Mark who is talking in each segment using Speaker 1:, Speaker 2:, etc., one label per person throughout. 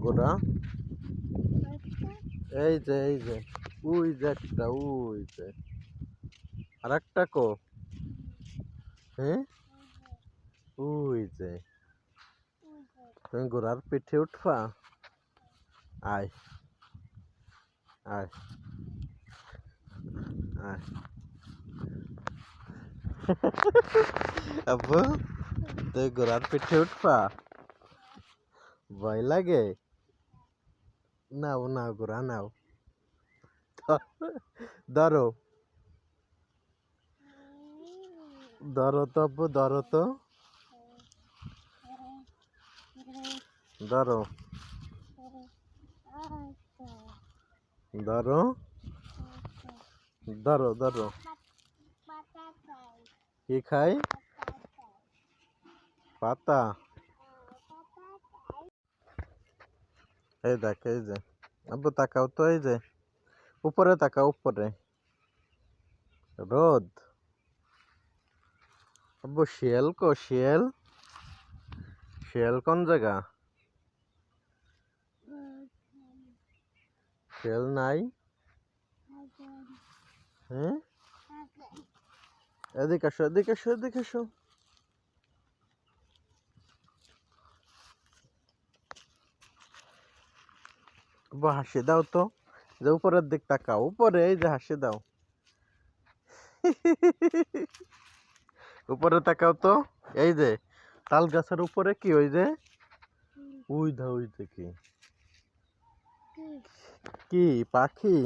Speaker 1: গোরা? এই যে ওই যে একটা, ওই যে আর একটা কো? হ্যাঁ, ওই যে তুমি গোরার পিঠে উঠবা? আয় আয় আয়। আব্বু, তুই গোরার পিঠে উঠবা? ভয় লাগে? নাও নাও গোরা নাও, ধরো ধরো তো আব্বু, ধরো তো, ধরো ধরো ধরো ধরো। কি খাই? পাতা? এই দেখ, এই যে আব্বু তাকাও তো, এই যে উপরে তাকাও, উপরে রোদ। আব্বু শিয়াল কো? শিয়াল? শিয়াল কোন জায়গা? শিয়াল নাই? হ্যাঁ, এদিকে আসো, এদিকে আসো, এদিকে আসো। আব্বু হাসি দাও তো, যে উপরের দিক তাকাও, উপরে, এই যে হাসি দাও। উপরে তাকাও তো, এই যে তাল গাছের উপরে কি, ওই যে ওই দা, ওই যে কি, কি পাখি?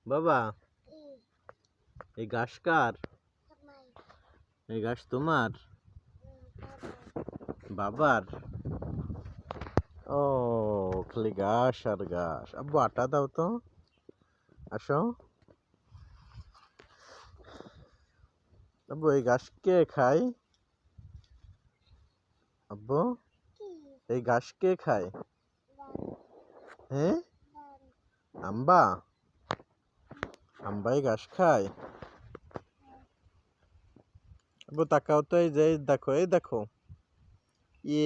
Speaker 1: বাবা, এই ঘাস কার? এই ঘাস তোমার? বাবার? ও, খালি ঘাস আর ঘাস। আব্বু আটা দাও তো, আসো। আব্বু এই ঘাস কে খায়? আব্বু এই ঘাস কে খায়? হ্যাঁ, আম্বা? আম্বাই ঘাস খায়? আব্বু তাকাও তো, এই যে দেখো, এই দেখো, ই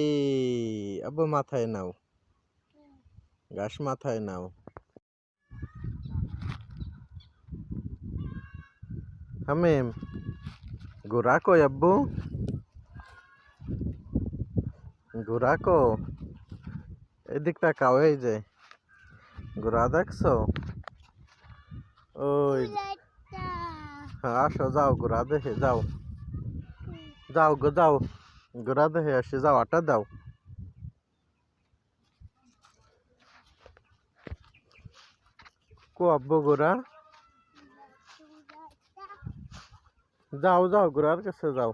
Speaker 1: আব্বু মাথায় নাও, ঘাস মাথায় নাও। হামিম, গোরা কই আব্বু? গোরা কো? এদিক তাকাও, এই যে গোরা দেখছো? ওই, হ্যাঁ আসো, যাও গোরা দেখে যাও, যাও গো যাও, গোরা দেখে আসে যাও, আটা দাও। কো আব্বু গোরা? যাও যাও গোরার কাছে যাও।